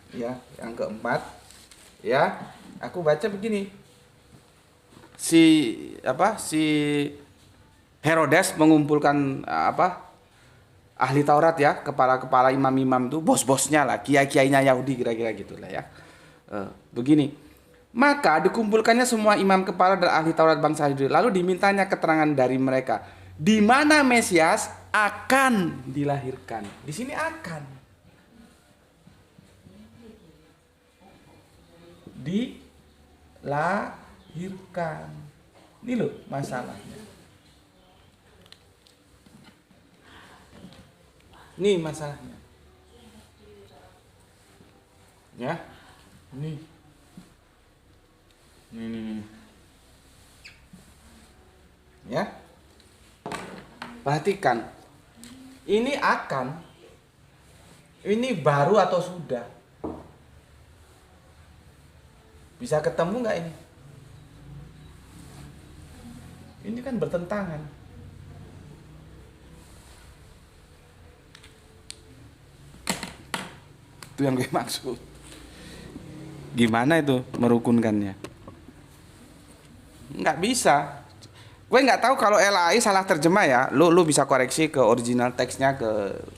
Ya, yang keempat, ya, aku baca begini. Si Herodes mengumpulkan ahli Taurat ya, kepala-kepala imam-imam itu, bos-bosnya lah, kiai-kiainya Yahudi kira-kira gitulah ya. Begini, maka dikumpulkannya semua imam kepala dan ahli Taurat bangsa Yahudi, lalu dimintanya keterangan dari mereka, di mana Mesias akan dilahirkan. Di sini akan dilahirkan. Ini loh masalahnya. Ini masalahnya. Ya. Ini. Ini. Ya. Perhatikan. Ini akan. Ini baru atau sudah? Bisa ketemu nggak ini? Ini kan bertentangan. Itu yang gue maksud. Gimana itu merukunkannya? Nggak bisa. Gue nggak tahu kalau LAI salah terjemah ya. Lu bisa koreksi ke original teksnya,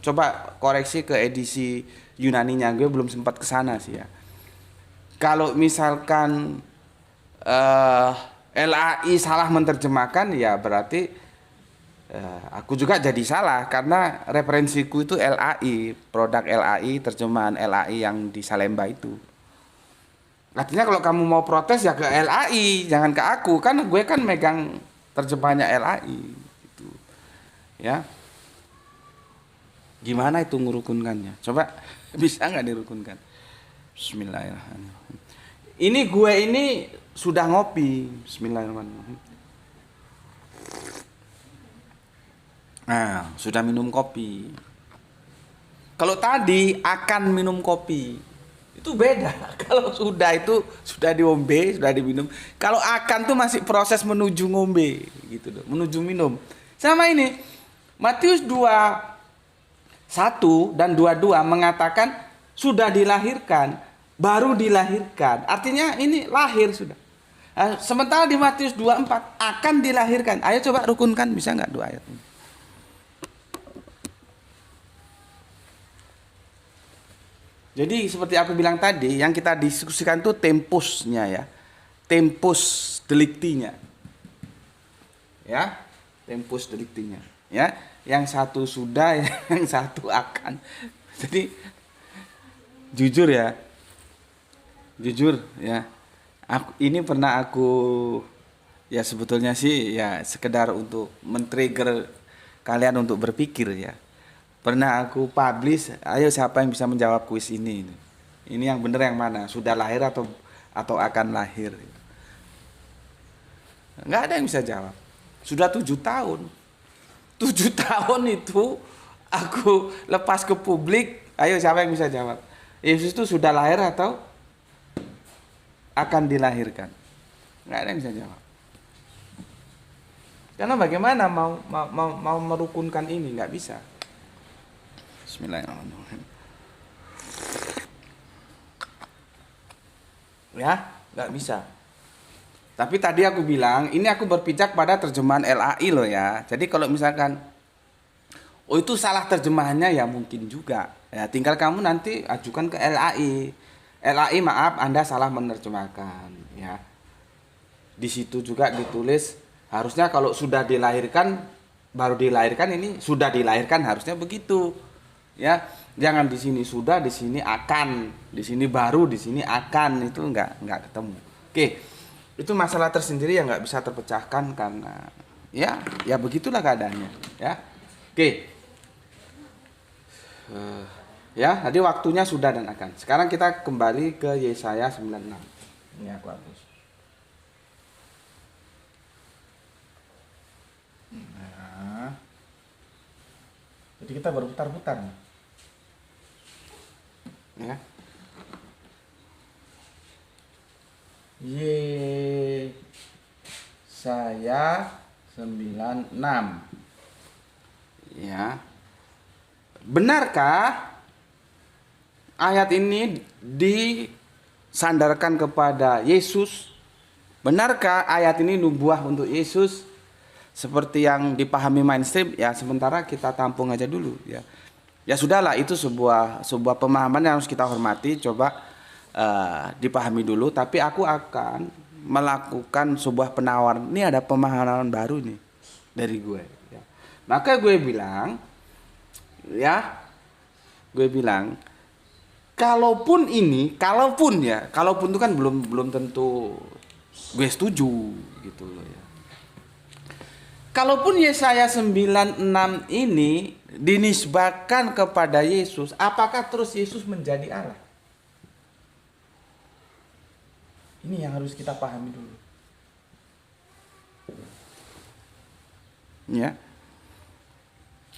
coba koreksi ke edisi Yunaninya. Gue belum sempat ke sana sih ya. Kalau misalkan LAI salah menerjemahkan ya berarti aku juga jadi salah karena referensiku itu LAI, produk LAI, terjemahan LAI yang di Salemba itu. Artinya kalau kamu mau protes ya ke LAI, jangan ke aku, kan gue kan megang terjemahannya LAI gitu. Ya. Gimana itu ngurukunkannya? Coba bisa nggak dirukunkan? Bismillahirrahmanirrahim. Gue ini sudah ngopi. Bismillahirrahmanirrahim. Nah, sudah minum kopi. Kalau tadi akan minum kopi, itu beda. Kalau sudah itu sudah diombe, sudah diminum. Kalau akan tuh masih proses menuju ngombe, gitu loh, menuju minum. Sama ini, Matius 2:1 dan 22 mengatakan sudah dilahirkan, baru dilahirkan. Artinya ini lahir sudah. Nah, sementara di Matius 2:4 akan dilahirkan. Ayo coba rukunkan, bisa nggak dua ayat ini? Jadi seperti aku bilang tadi, yang kita diskusikan itu tempusnya ya. Tempus delictinya. Ya, tempus delictinya. Ya, yang satu sudah, yang satu akan. Jadi jujur ya. Jujur ya. Ini pernah aku ya sebetulnya sih ya sekedar untuk men-trigger kalian untuk berpikir ya. Pernah aku publish, ayo siapa yang bisa menjawab kuis ini? Ini yang benar yang mana? Sudah lahir atau akan lahir? Nggak ada yang bisa jawab. Sudah 7 tahun. 7 tahun itu aku lepas ke publik, ayo siapa yang bisa jawab? Yesus itu sudah lahir atau akan dilahirkan? Nggak ada yang bisa jawab. Karena bagaimana mau merukunkan ini? Nggak bisa. Bismillahirrahmanirrahim. Ya, nggak bisa. Tapi tadi aku bilang, ini aku berpijak pada terjemahan LAI loh ya. Jadi kalau misalkan, oh itu salah terjemahannya ya mungkin juga. Ya tinggal kamu nanti ajukan ke LAI. LAI maaf, Anda salah menerjemahkan. Ya. Di situ juga ditulis harusnya kalau sudah dilahirkan, baru dilahirkan, ini sudah dilahirkan harusnya begitu. Ya, jangan di sini sudah, di sini akan, di sini baru, di sini akan, itu nggak ketemu. Oke, itu masalah tersendiri yang nggak bisa terpecahkan karena ya begitulah keadaannya. Ya, oke. Ya, tadi waktunya sudah dan akan. Sekarang kita kembali ke Yesaya 96. Ini aku hapus. Nah, jadi kita berputar-putar nih. Ya. Yesaya 96. Ya. Benarkah ayat ini disandarkan kepada Yesus? Benarkah ayat ini nubuah untuk Yesus seperti yang dipahami mainstream? Ya, sementara kita tampung aja dulu ya. Ya sudahlah, itu sebuah pemahaman yang harus kita hormati, coba dipahami dulu. Tapi aku akan melakukan sebuah penawaran. Ini ada pemahaman baru nih dari gue ya. Maka gue bilang kalaupun itu kan belum tentu gue setuju gitu loh ya. Kalaupun Yesaya 96 ini dinisbahkan kepada Yesus, apakah terus Yesus menjadi Allah? Ini yang harus kita pahami dulu. Ya.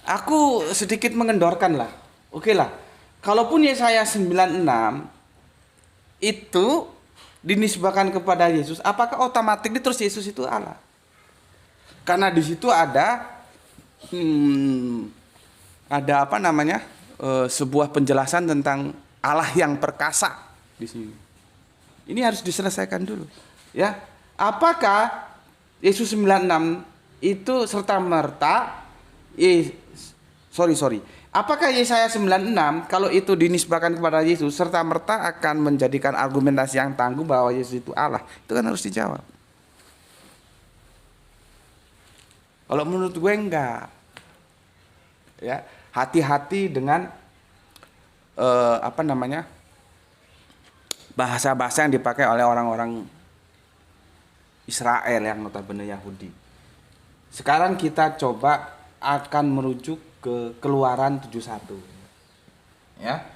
Aku sedikit mengendorkan lah. Oke lah. Kalaupun Yesaya 96 itu dinisbahkan kepada Yesus, apakah otomatis terus Yesus itu Allah? Karena di situ ada sebuah penjelasan tentang Allah yang perkasa di sini. Ini harus diselesaikan dulu, ya. Apakah Yesus 96 itu serta merta Apakah Yesaya 96 kalau itu dinisbahkan kepada Yesus serta merta akan menjadikan argumentasi yang tangguh bahwa Yesus itu Allah? Itu kan harus dijawab. Kalau menurut gue enggak. Ya, hati-hati dengan bahasa-bahasa yang dipakai oleh orang-orang Israel yang notabene Yahudi. Sekarang kita coba akan merujuk ke Keluaran 71. Ya.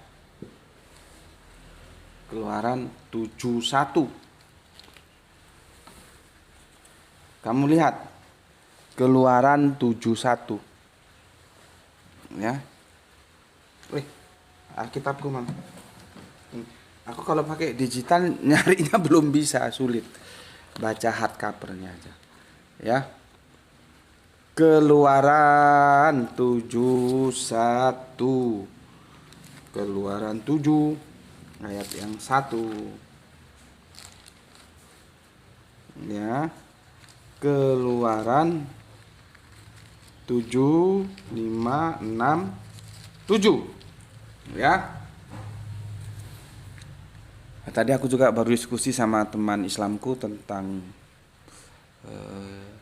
Keluaran 71. Kamu lihat Keluaran 71. Ya. Alkitabku Mam. Aku kalau pakai digital nyarinya belum bisa, sulit. Baca hardcovernya aja. Ya. Keluaran 71. Keluaran 7 ayat yang 1. Ya. Keluaran 7, 5, 6, 7. Ya. Tadi aku juga baru diskusi sama teman Islamku tentang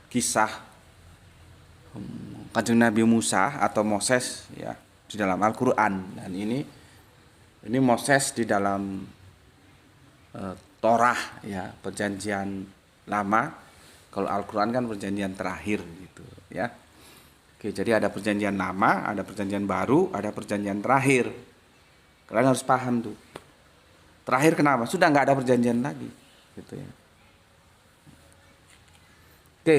kisah Kanjeng Nabi Musa atau Moses ya di dalam Al-Qur'an, dan ini Moses di dalam Torah ya, perjanjian lama. Kalau Al-Qur'an kan perjanjian terakhir gitu ya. Oke, jadi ada perjanjian lama, ada perjanjian baru, ada perjanjian terakhir. Kalian harus paham tuh. Terakhir kenapa? Sudah nggak ada perjanjian lagi, gitu ya. Oke.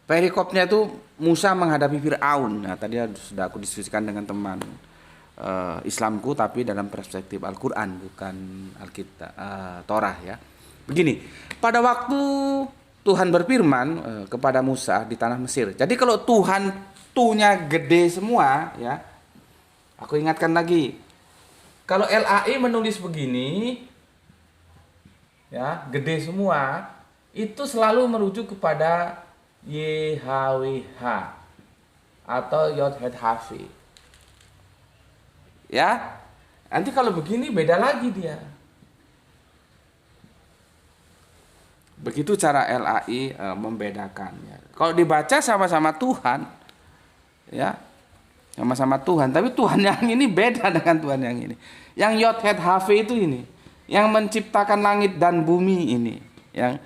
Perikopnya itu Musa menghadapi Fir'aun. Nah, tadi sudah aku diskusikan dengan teman Islamku, tapi dalam perspektif Al-Qur'an bukan Alkitab Torah ya. Begini, pada waktu Tuhan berfirman kepada Musa di tanah Mesir. Jadi kalau Tuhan tuhnya gede semua ya. Aku ingatkan lagi. Kalau LAI menulis begini ya, gede semua, itu selalu merujuk kepada YHWH atau Yod-Het-Hafi. Ya. Nanti kalau begini beda lagi dia. Begitu cara LAI membedakannya. Kalau dibaca sama-sama Tuhan, ya, sama-sama Tuhan. Tapi Tuhan yang ini beda dengan Tuhan yang ini. Yang Yod-Het-Hav itu ini, yang menciptakan langit dan bumi ini, yang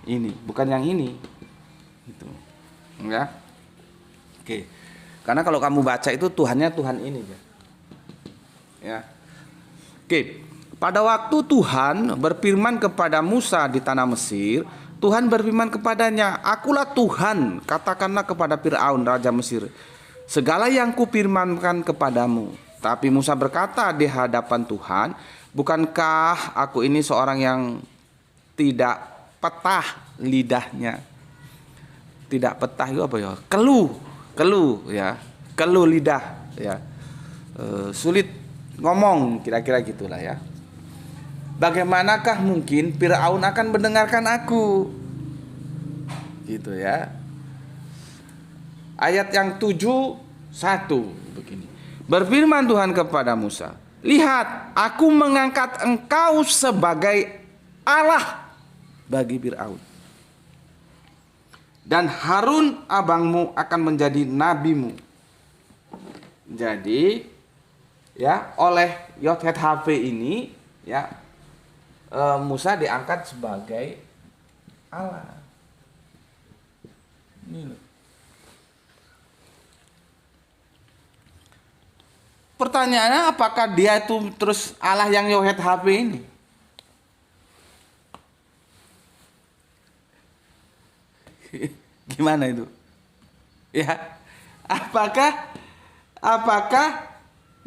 ini, bukan yang ini. Gitu, ya. Oke. Karena kalau kamu baca itu Tuhannya Tuhan ini, ya. Oke. Pada waktu Tuhan berfirman kepada Musa di tanah Mesir, Tuhan berfirman kepadanya, "Akulah Tuhan, katakanlah kepada Fir'aun raja Mesir, segala yang kupirmankan kepadamu." Tapi Musa berkata di hadapan Tuhan, "Bukankah aku ini seorang yang tidak petah lidahnya?" Tidak petah itu apa ya? Keluh ya, keluh lidah ya. sulit ngomong, kira-kira gitulah ya. Bagaimanakah mungkin Firaun akan mendengarkan aku? Gitu ya. Ayat yang 7:1 begini. Berfirman Tuhan kepada Musa, lihat, aku mengangkat engkau sebagai Allah bagi Firaun. Dan Harun abangmu akan menjadi nabimu. Jadi ya, oleh Yod-Heh-Vav ini ya, Musa diangkat sebagai Allah. Ini loh. Pertanyaannya, apakah dia itu terus Allah yang Yod-Heh-Vav ini? Gimana itu? Ya, apakah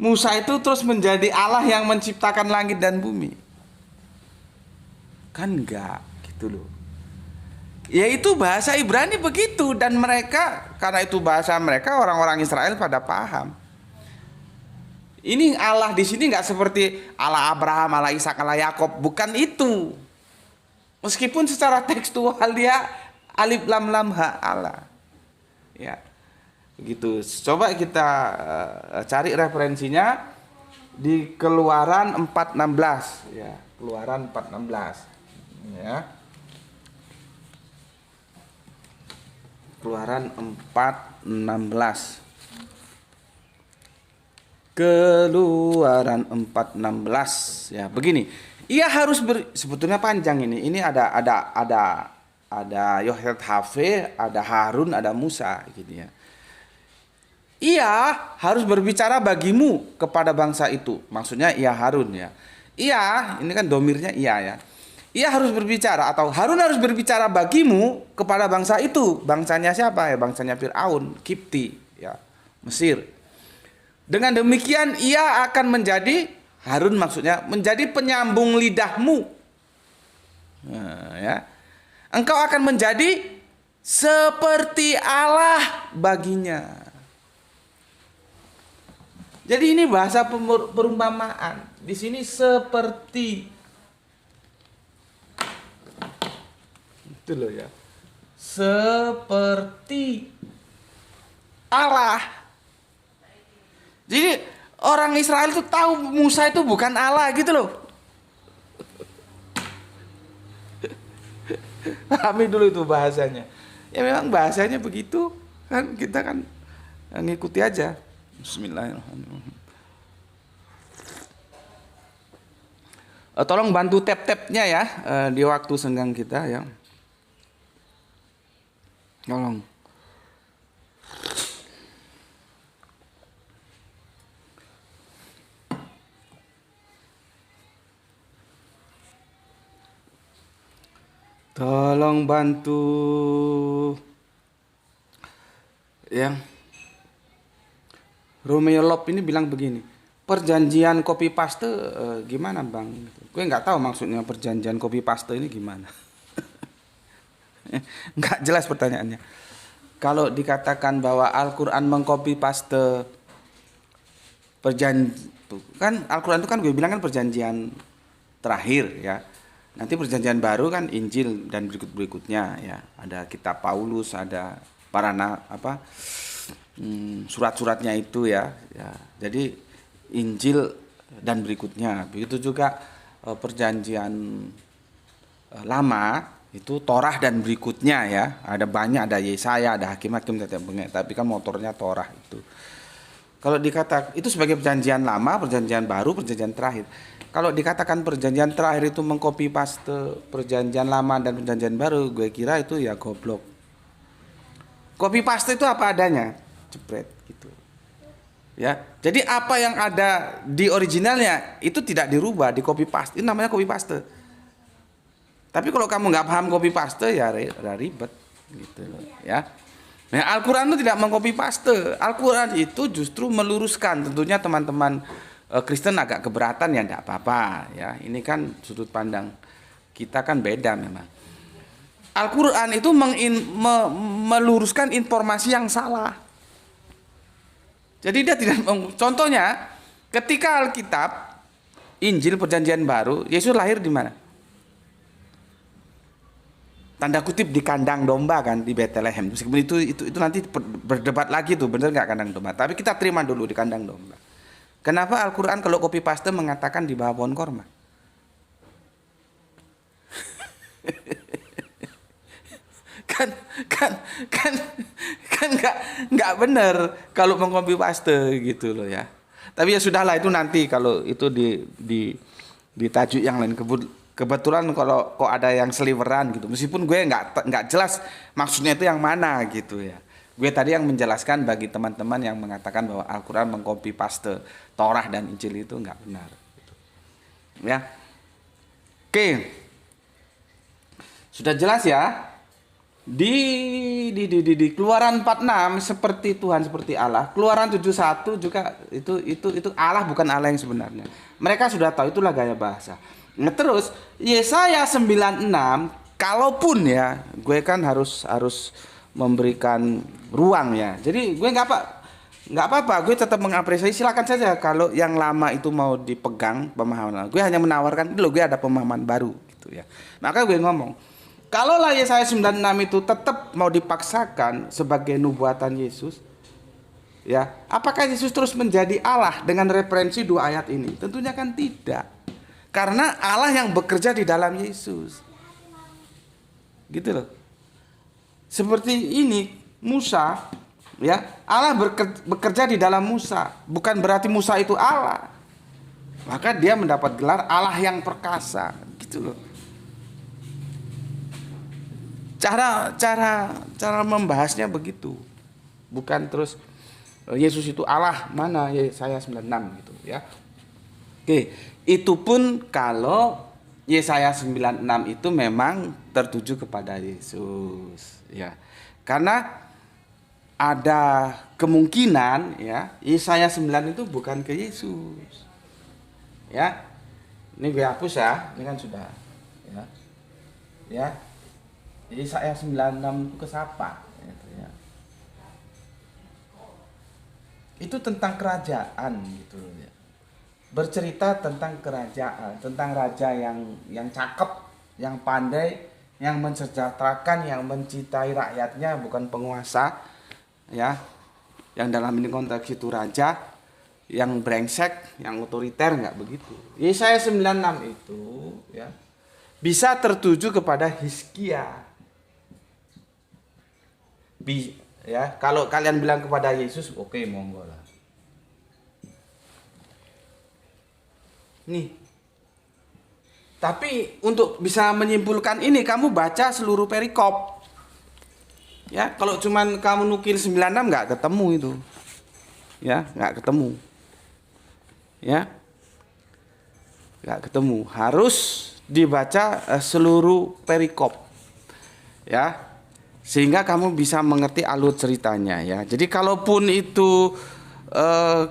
Musa itu terus menjadi Allah yang menciptakan langit dan bumi? Kan enggak, gitu loh. Ya itu bahasa Ibrani begitu, dan mereka, karena itu bahasa mereka, orang-orang Israel pada paham. Ini Allah di sini enggak seperti Allah Abraham, Allah Ishak, Allah Yakub, bukan itu. Meskipun secara tekstual dia alif lam lam ha Allah. Ya. Begitu. Coba kita cari referensinya di Keluaran 4:16 ya, Keluaran 4:16 ya. Keluaran 4:16. Keluaran 4:16 ya, begini. Ia harus sebetulnya panjang ini. Ini ada Yod-Heh-Vav, ada Harun, ada Musa gitu ya. Ia harus berbicara bagimu kepada bangsa itu. Maksudnya ia Harun ya. Ia, ini kan domirnya ia ya. Ia harus berbicara, atau Harun harus berbicara bagimu kepada bangsa itu. Bangsanya siapa ya? Bangsanya Firaun, Kipti ya, Mesir. Dengan demikian ia akan menjadi, Harun maksudnya, menjadi penyambung lidahmu. Nah, ya. Engkau akan menjadi seperti Allah baginya. Jadi ini bahasa perumpamaan. Di sini seperti. Itu loh ya. Seperti Allah. Jadi orang Israel itu tahu Musa itu bukan Allah gitu loh. Pahami dulu itu bahasanya. Ya memang bahasanya begitu kan, kita kan ngikuti aja. Bismillahirrahmanirrahim. Tolong bantu tap-tapnya ya di waktu senggang kita ya. Tolong. Tolong bantu ya. Romeo Lop ini bilang begini, perjanjian copy paste gimana bang? Gue nggak tahu maksudnya perjanjian copy paste ini gimana. Nggak jelas pertanyaannya. Kalau dikatakan bahwa Al-Quran mengcopy paste perjanjian, kan Al-Quran itu kan gue bilang kan perjanjian terakhir ya. Nanti perjanjian baru kan Injil dan berikut-berikutnya ya. Ada kitab Paulus, ada para surat-suratnya itu ya. Jadi Injil dan berikutnya. Begitu juga perjanjian lama itu Torah dan berikutnya ya. Ada banyak, ada Yesaya, ada Hakim-Hakim, tapi kan motornya Torah itu. Kalau dikatakan itu sebagai perjanjian lama, perjanjian baru, perjanjian terakhir. Kalau dikatakan perjanjian terakhir itu mengcopy paste perjanjian lama dan perjanjian baru, gue kira itu ya goblok. Copy paste itu apa adanya, jepret gitu. Ya, jadi apa yang ada di originalnya itu tidak dirubah, di copy paste. Itu namanya copy paste. Tapi kalau kamu nggak paham copy paste ya ribet gitu loh, ya. Nah, Al-Quran itu tidak mengcopy paste. Al-Quran itu justru meluruskan. Tentunya teman-teman Kristen agak keberatan ya, tidak apa-apa ya. Ini kan sudut pandang kita kan beda memang. Al-Quran itu meluruskan informasi yang salah. Jadi dia tidak, contohnya Ketika Alkitab, Injil Perjanjian Baru, Yesus lahir di mana? Tanda kutip di kandang domba kan, di Bethlehem. Meskipun itu nanti berdebat lagi tuh, bener nggak kandang domba. Tapi kita terima dulu di kandang domba. Kenapa Al-Quran kalau copy paste mengatakan di bawah pohon korma? kan nggak bener kalau mengcopy paste gitu loh ya. Tapi ya sudahlah, itu nanti kalau itu di tajuk yang lain. Kebetulan kalau kok ada yang seliweran gitu, meskipun gue nggak jelas maksudnya itu yang mana gitu ya. Gue tadi yang menjelaskan bagi teman-teman yang mengatakan bahwa Al-Quran mengcopy paste Torah dan Injil itu nggak benar. Ya, oke, sudah jelas ya. Di Keluaran 46 seperti Tuhan seperti Allah. Keluaran 71 juga itu Allah bukan Allah yang sebenarnya. Mereka sudah tahu, itulah gaya bahasa. Nah, terus Yesaya 96, kalaupun ya, gue kan harus memberikan ruang ya. Jadi gue nggak apa-apa, gue tetap mengapresiasi. Silakan saja kalau yang lama itu mau dipegang pemahaman. Gue hanya menawarkan, loh, gue ada pemahaman baru gitu ya. Maka gue ngomong, kalau lah Yesaya 96 itu tetap mau dipaksakan sebagai nubuatan Yesus, ya, apakah Yesus terus menjadi Allah dengan referensi dua ayat ini? Tentunya kan tidak. Karena Allah yang bekerja di dalam Yesus. Gitu loh. Seperti ini Musa, ya, Allah bekerja di dalam Musa, bukan berarti Musa itu Allah. Maka dia mendapat gelar Allah yang perkasa, gitu loh. Cara membahasnya begitu. Bukan terus Yesus itu Allah, mana Yesaya 96 gitu ya. Oke, itu pun kalau Yesaya 96 itu memang tertuju kepada Yesus ya. Karena ada kemungkinan ya Yesaya 9 itu bukan ke Yesus. Ya. Ini gue hapus ya, ini kan sudah ya. Ya. Yesaya 96 itu ke siapa? Gitu ya. Itu tentang kerajaan gitu ya. Bercerita tentang kerajaan, tentang raja yang cakep, yang pandai, yang mensejahterakan, yang mencintai rakyatnya, bukan penguasa, ya. Yang dalam ini konteks itu raja, yang brengsek, yang otoriter, nggak begitu. Yesaya 96 itu, ya, bisa tertuju kepada Hizkia. Ya, kalau kalian bilang kepada Yesus, oke, monggo lah. Nih. Tapi untuk bisa menyimpulkan ini kamu baca seluruh perikop. Ya, kalau cuman kamu nukil 96 nggak ketemu itu. Ya, nggak ketemu. Ya. Nggak ketemu. Harus dibaca seluruh perikop. Ya. Sehingga kamu bisa mengerti alur ceritanya ya. Jadi kalaupun itu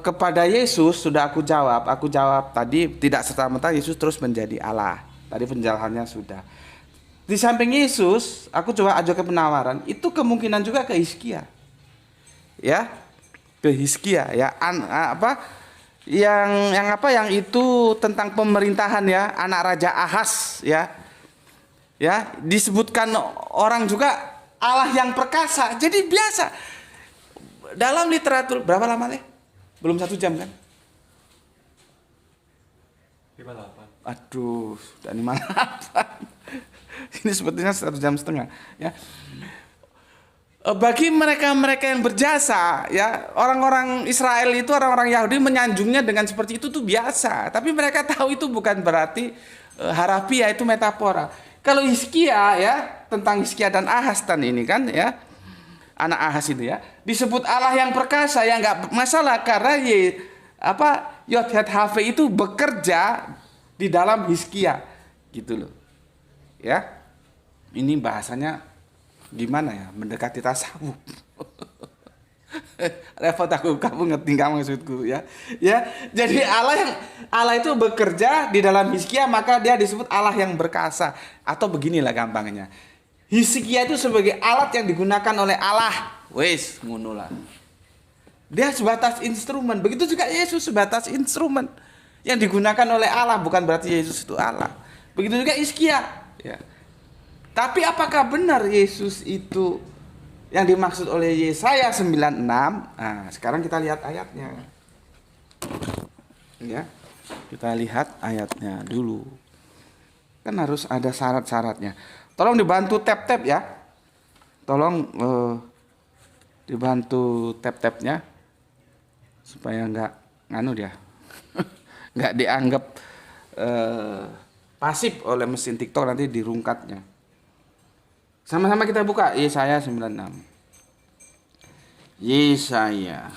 kepada Yesus sudah aku jawab tadi tidak serta-merta Yesus terus menjadi Allah. Tadi penjelasannya sudah. Di samping Yesus, aku coba ajukan penawaran, itu kemungkinan juga ke Hizkia. Ya. Ke Hizkia ya. Yang itu tentang pemerintahan ya, anak Raja Ahaz ya. Ya, disebutkan orang juga Allah yang perkasa. Jadi biasa. Dalam literatur berapa lama nih? Belum 1 jam kan? 58. Aduh, sudah 58. Ini sepertinya 1,5 jam ya. Bagi mereka yang berjasa ya, orang-orang Israel itu, orang-orang Yahudi menyanjungnya dengan seperti itu tuh biasa. Tapi mereka tahu itu bukan berarti harafiah, itu metafora. Kalau Hizkia ya, tentang Hizkia dan Ahaz ini kan ya, anak Ahaz itu ya, disebut Allah yang perkasa ya, nggak masalah karena Yod-Heh-Vav itu bekerja di dalam Hizkia gitu loh. Ya. Ini bahasanya gimana ya? Mendekati tasawuf. Repot aku, kamu ngerti nggak maksudku ya? Ya, jadi Allah itu bekerja di dalam Hizkia, maka dia disebut Allah yang berkasa. Atau beginilah gampangnya. Hizkia itu sebagai alat yang digunakan oleh Allah. Wes, ngono lah. Dia sebatas instrumen. Begitu juga Yesus sebatas instrumen yang digunakan oleh Allah, bukan berarti Yesus itu Allah. Begitu juga Hizkia, ya. Tapi apakah benar Yesus itu yang dimaksud oleh Yesaya 96? Nah, sekarang kita lihat ayatnya. Ya. Kita lihat ayatnya dulu. Kan harus ada syarat-syaratnya. Tolong dibantu tap-tap ya. Tolong dibantu tap-tapnya supaya nggak dia nggak dianggap pasif oleh mesin TikTok nanti dirungkatnya. Sama-sama kita buka Yesaya 96. Yesaya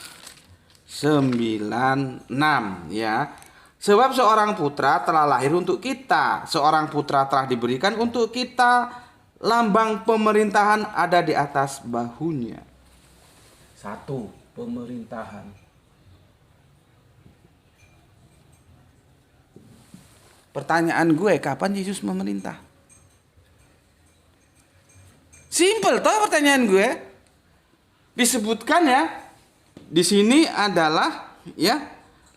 96 ya. Sebab seorang putra telah lahir untuk kita, seorang putra telah diberikan untuk kita, lambang pemerintahan ada di atas bahunya. Satu, pemerintahan. Pertanyaan gue, kapan Yesus memerintah? Simple toh pertanyaan gue. Disebutkan ya, di sini adalah ya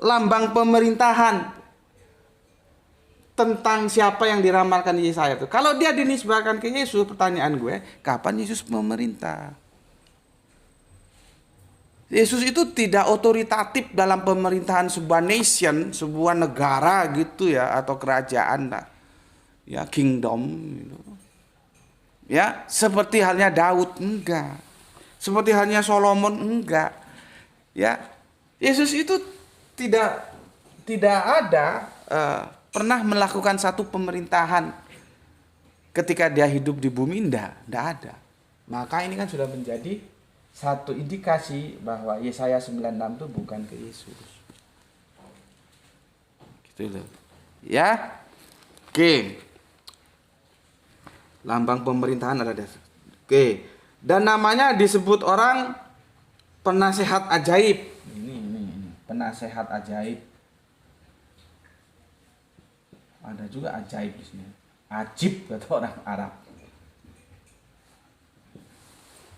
lambang pemerintahan tentang siapa yang diramalkan Yesaya itu. Kalau dia dinisbahkan ke Yesus, pertanyaan gue, kapan Yesus memerintah? Yesus itu tidak otoritatif dalam pemerintahan sebuah nation, sebuah negara gitu ya, atau kerajaan lah. Ya, kingdom gitu. Ya, seperti halnya Daud enggak. Seperti halnya Solomon enggak. Ya. Yesus itu tidak ada pernah melakukan satu pemerintahan ketika dia hidup di bumi, enggak ada. Maka ini kan sudah menjadi satu indikasi bahwa Yesaya 96 itu bukan ke Yesus. Gitu loh. Ya. Oke. Lambang pemerintahan ada di. Oke. Dan namanya disebut orang penasehat ajaib. Ini. Penasehat ajaib. Ada juga ajaib di sini. Ajib kata orang Arab.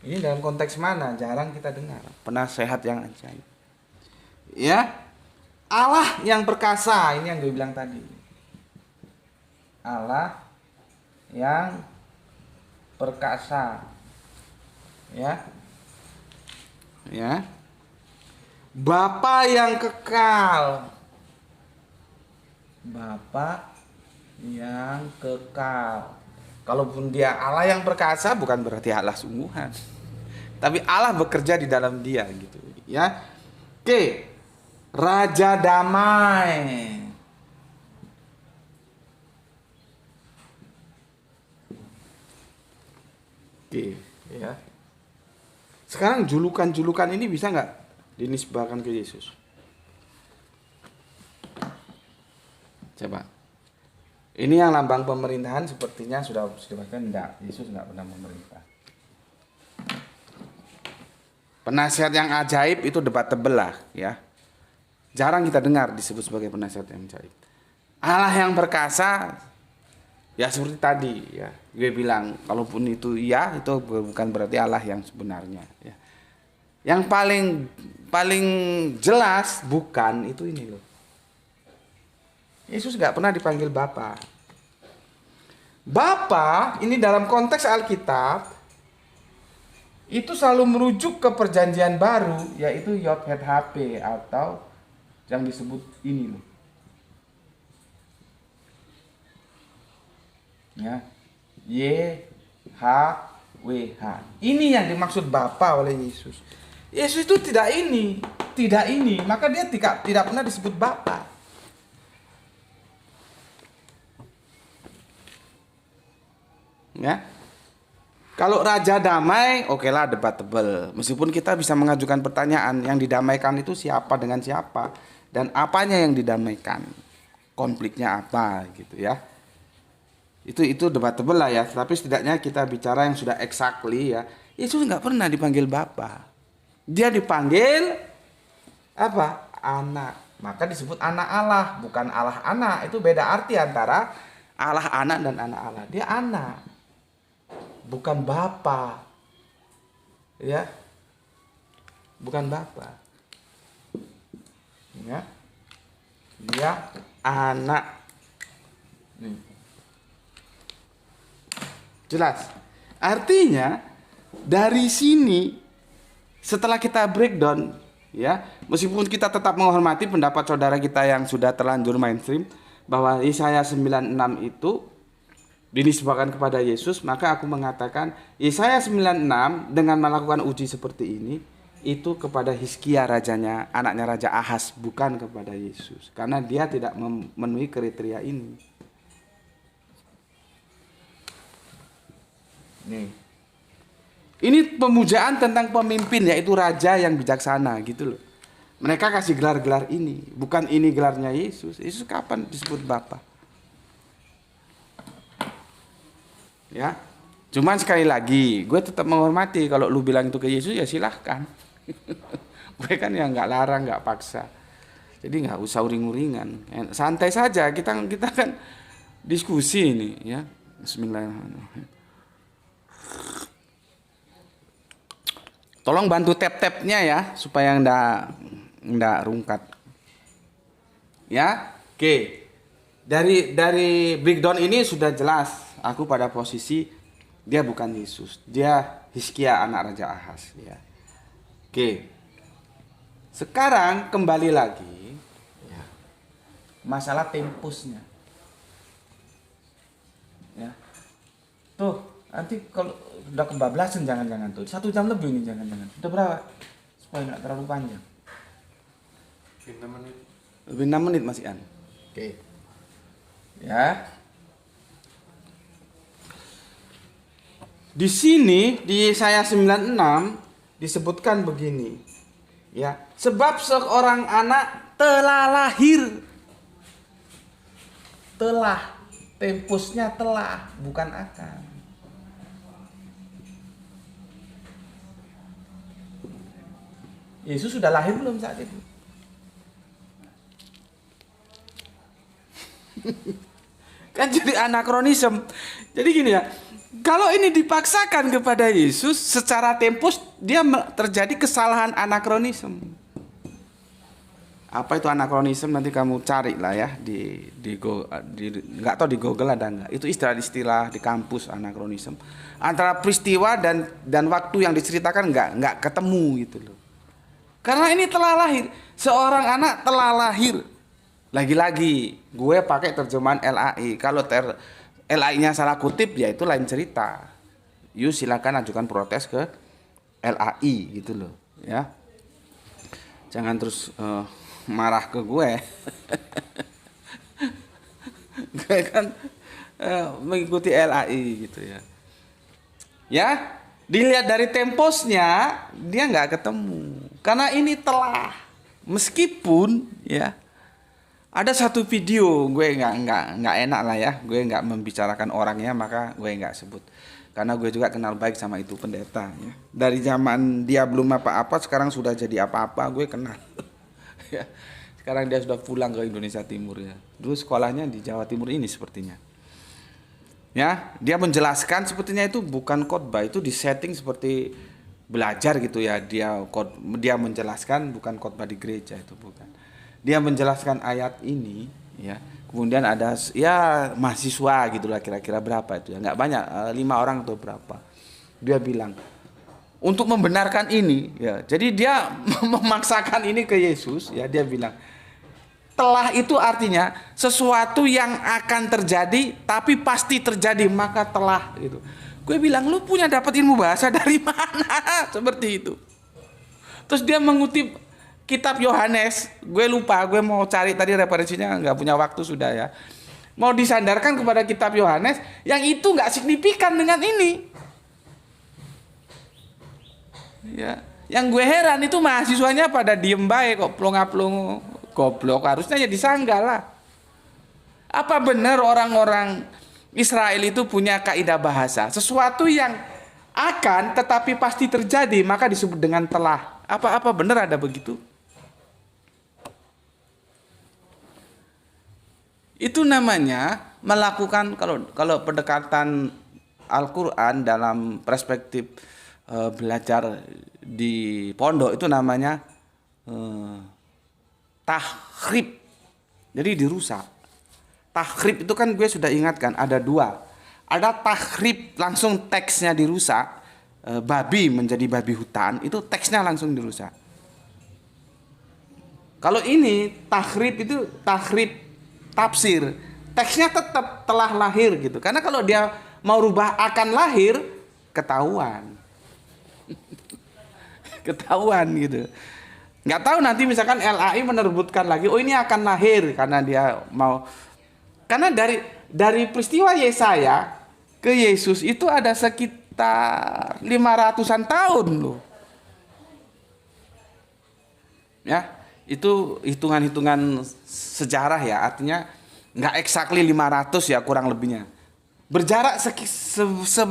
Ini dalam konteks mana? Jarang kita dengar. Penasehat yang ajaib. Ya. Allah yang perkasa. Ini yang gue bilang tadi. Allah yang perkasa. Ya. Bapa yang kekal. Bapa yang kekal. Kalaupun dia Allah yang perkasa, bukan berarti Allah sungguhan. Tapi Allah bekerja di dalam dia gitu ya. Oke. Raja damai. Oke, ya. Sekarang julukan-julukan ini bisa nggak dinisbahkan ke Yesus? Coba. Ini yang lambang pemerintahan sepertinya sudah disebutkan enggak. Yesus enggak pernah memerintah. Penasihat yang ajaib itu debatable lah ya. Jarang kita dengar disebut sebagai penasihat yang ajaib. Allah yang perkasa ya seperti tadi ya. Gue bilang kalaupun itu ya, itu bukan berarti Allah yang sebenarnya ya. Yang paling jelas bukan itu ini loh. Yesus nggak pernah dipanggil Bapa. Bapa ini dalam konteks Alkitab itu selalu merujuk ke perjanjian baru, yaitu Yod Het HP atau yang disebut ini loh. Ya. YHWH. Ini yang dimaksud Bapa oleh Yesus. Yesus itu tidak ini, maka dia tidak pernah disebut Bapa. Ya. Kalau raja damai, okelah debatable. Meskipun kita bisa mengajukan pertanyaan, yang didamaikan itu siapa dengan siapa dan apanya yang didamaikan, konfliknya apa gitu ya. Itu debatable lah ya. Tapi setidaknya kita bicara yang sudah exactly ya. Yesus nggak pernah dipanggil Bapa. Dia dipanggil apa? Anak. Maka disebut anak Allah, bukan Allah anak. Itu beda arti antara Allah anak dan anak Allah. Dia anak, bukan Bapa. Ya. Bukan Bapa. Ya. Dia anak. Nih. Jelas. Artinya dari sini setelah kita breakdown, ya, meskipun kita tetap menghormati pendapat saudara kita yang sudah terlanjur mainstream bahwa Yesaya 96 itu dinisbahkan kepada Yesus, maka aku mengatakan Yesaya 96 dengan melakukan uji seperti ini itu kepada Hizkia rajanya, anaknya Raja Ahaz, bukan kepada Yesus, karena dia tidak memenuhi kriteria ini. Nih. Ini pemujaan tentang pemimpin, yaitu raja yang bijaksana gitu loh. Mereka kasih gelar-gelar ini, bukan ini gelarnya Yesus. Yesus kapan disebut Bapa? Ya. Cuman sekali lagi, gue tetap menghormati kalau lu bilang itu ke Yesus ya silahkan. Gue kan ya nggak larang, nggak paksa. Jadi nggak usah uring-uringan. Santai saja, kita kan diskusi ini ya. Bismillahirrahmanirrahim. Tolong bantu tap-tapnya ya supaya ndak rungkat. Ya, oke. Dari breakdown ini sudah jelas. Aku pada posisi dia bukan Yesus, dia Hizkia anak Raja Ahaz. Ya. Oke. Sekarang kembali lagi, ya, masalah tempusnya. Ya. Tuh, nanti kalau udah kebablasan jangan-jangan tuh. 1 jam lebih nih jangan-jangan. Udah berapa? Supaya nggak terlalu panjang. 6 menit. Lebih 6 menit Mas Ian. Oke. Ya. Di sini di Yesaya 96 disebutkan begini. Ya, sebab seorang anak telah lahir. Telah, tempusnya telah, bukan akan. Yesus sudah lahir belum saat itu? Kan jadi anakronisme. Jadi gini ya, kalau ini dipaksakan kepada Yesus secara tempus, dia terjadi kesalahan anakronisme. Apa itu anakronisme? Nanti kamu cari lah ya nggak tahu di Google ada nggak? Itu istilah-istilah di kampus anakronisme. Antara peristiwa dan waktu yang diceritakan nggak ketemu gitu loh. Karena ini telah lahir, seorang anak telah lahir. Lagi-lagi gue pakai terjemahan LAI. Kalau LAI-nya salah kutip ya itu lain cerita. You silakan ajukan protes ke LAI gitu loh, ya. Jangan terus marah ke gue. Gue kan mengikuti LAI gitu ya. Ya, dilihat dari temposnya dia nggak ketemu. Karena ini telah, meskipun ya ada satu video gue nggak enak lah ya, gue nggak membicarakan orangnya maka gue nggak sebut. Karena gue juga kenal baik sama itu pendeta ya. Dari zaman dia belum apa-apa sekarang sudah jadi apa-apa gue kenal. Ya. Sekarang dia sudah pulang ke Indonesia Timur ya. Dulu sekolahnya di Jawa Timur ini sepertinya. Ya, dia menjelaskan sepertinya itu bukan khotbah, itu disetting seperti belajar gitu ya. Dia menjelaskan bukan khotbah di gereja, itu bukan. Dia menjelaskan ayat ini ya. Kemudian ada ya mahasiswa gitulah kira-kira berapa itu ya. Enggak banyak, 5 orang atau berapa. Dia bilang untuk membenarkan ini ya. Jadi dia memaksakan ini ke Yesus ya, dia bilang telah itu artinya sesuatu yang akan terjadi tapi pasti terjadi, maka telah gitu. Gue bilang lu punya dapat ilmu bahasa dari mana? Seperti itu. Terus dia mengutip kitab Yohanes, gue lupa, gue mau cari tadi referensinya nggak punya waktu sudah ya. Mau disandarkan kepada kitab Yohanes yang itu nggak signifikan dengan ini. Ya, yang gue heran itu mahasiswanya pada diem baik kok plong-plong goblok, harusnya ya disanggah lah. Apa benar orang-orang Israel itu punya kaidah bahasa? Sesuatu yang akan tetapi pasti terjadi maka disebut dengan telah. Apa benar ada begitu? Itu namanya melakukan kalau pendekatan Al-Qur'an dalam perspektif belajar di pondok itu namanya Tahrib. Jadi dirusak. Tahrib itu kan gue sudah ingatkan ada dua. Ada tahrib langsung teksnya dirusak. Babi menjadi babi hutan itu teksnya langsung dirusak. Kalau ini tahrib itu tahrib tafsir. Teksnya tetap telah lahir gitu. Karena kalau dia mau rubah akan lahir ketahuan. Ketahuan gitu. Nggak tahu nanti misalkan LAI menerbitkan lagi, oh ini akan lahir karena dia mau. Karena dari peristiwa Yesaya ke Yesus itu ada sekitar 500-an tahun loh. Ya, itu hitungan-hitungan sejarah ya, artinya nggak exactly 500 ya kurang lebihnya. Berjarak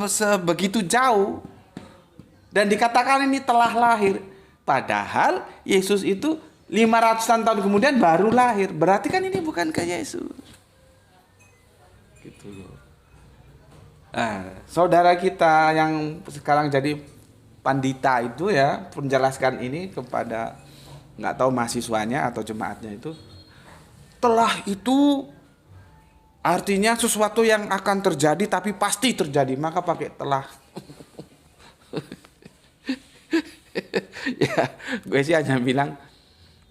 sebegitu jauh dan dikatakan ini telah lahir. Padahal Yesus itu 500-an tahun kemudian baru lahir. Berarti kan ini bukan ke Yesus. Gitu loh. Nah, saudara kita yang sekarang jadi pandita itu ya, menjelaskan ini kepada nggak tahu mahasiswanya atau jemaatnya itu. Telah itu artinya sesuatu yang akan terjadi tapi pasti terjadi, maka pakai telah. Ya, gue sih hanya bilang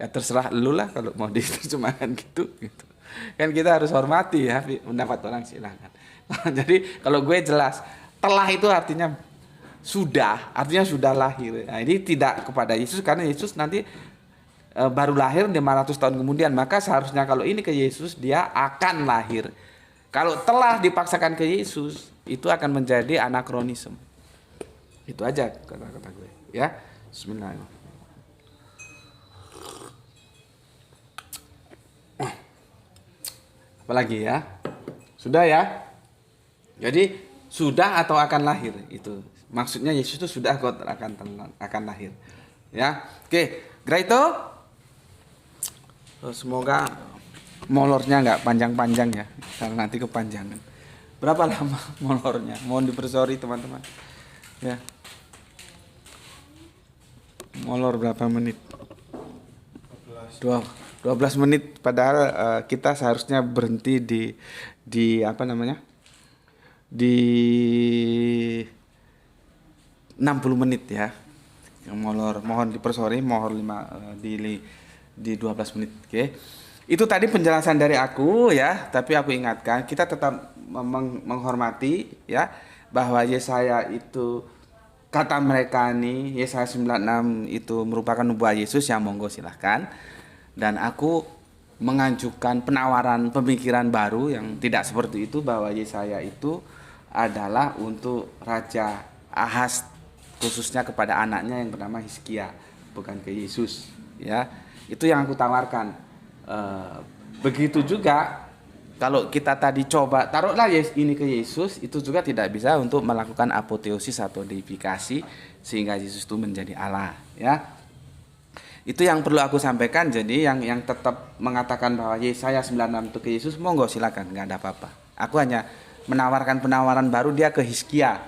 ya terserah lu lah kalau mau diterjemahkan gitu. Kan kita harus hormati ya pendapat orang, silakan. Jadi kalau gue jelas telah itu artinya sudah lahir. Nah, ini tidak kepada Yesus karena Yesus nanti baru lahir 500 tahun kemudian, maka seharusnya kalau ini ke Yesus dia akan lahir. Kalau telah dipaksakan ke Yesus itu akan menjadi anakronisme. Itu aja kata-kata gue ya. Bismillahirrahmanirrahim. Apalagi ya? Sudah ya? Jadi sudah atau akan lahir itu. Maksudnya Yesus itu sudah akan lahir. Ya. Oke, Graito. Semoga molornya nggak panjang-panjang ya. Karena nanti kepanjangan. Berapa lama molornya? Mohon dipersori teman-teman. Ya. Molor berapa menit? 12 menit, padahal kita seharusnya berhenti di apa namanya? Di 60 menit ya. Yang molor mohon dipersori, mohon di 12 menit. Oke. Itu tadi penjelasan dari aku ya, tapi aku ingatkan kita tetap menghormati ya bahwa Yesaya itu kata mereka nih Yesaya 96 itu merupakan nubuat Yesus, yang monggo silahkan. Dan aku mengajukan penawaran pemikiran baru yang tidak seperti itu, bahwa Yesaya itu adalah untuk Raja Ahaz, khususnya kepada anaknya yang bernama Hizkia, bukan ke Yesus ya. Itu yang aku tawarkan. Begitu juga kalau kita tadi coba taruhlah ini ke Yesus, itu juga tidak bisa untuk melakukan apoteosis atau deifikasi sehingga Yesus itu menjadi Allah ya. Itu yang perlu aku sampaikan. Jadi yang tetap mengatakan bahwa Yesaya 96 itu ke Yesus, monggo silakan, nggak ada apa-apa. Aku hanya menawarkan penawaran baru dia ke Hizkia.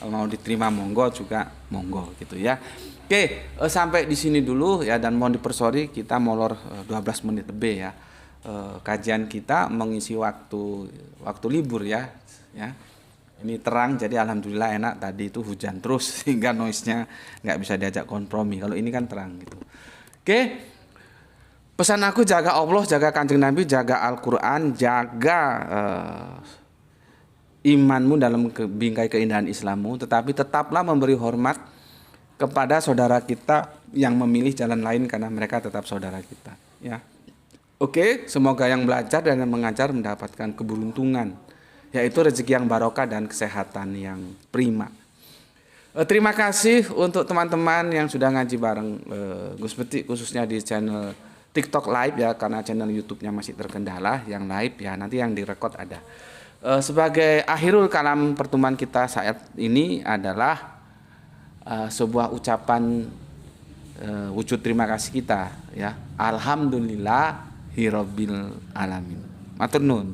Mau diterima monggo, juga monggo gitu ya. Oke, sampai di sini dulu ya, dan mohon dipersori kita molor 12 menit lebih ya. Kajian kita mengisi waktu libur ya. Ini terang, jadi alhamdulillah enak. Tadi itu hujan terus sehingga noise-nya nggak bisa diajak kompromi. Kalau ini kan terang gitu. Oke, pesan aku jaga Allah, jaga Kanjeng Nabi, jaga Al-Quran, jaga imanmu dalam bingkai keindahan Islammu, tetapi tetaplah memberi hormat kepada saudara kita yang memilih jalan lain karena mereka tetap saudara kita ya. Oke, semoga yang belajar dan yang mengajar mendapatkan keberuntungan, yaitu rezeki yang barokah dan kesehatan yang prima. Terima kasih untuk teman-teman yang sudah ngaji bareng Gus Beti, khususnya di channel TikTok live ya, karena channel YouTube-nya masih terkendala. Yang live ya, nanti yang direkod ada. Sebagai akhirul kalam pertemuan kita saat ini adalah sebuah ucapan wujud terima kasih kita ya. Alhamdulillahirabbil alamin. Matur nuwun.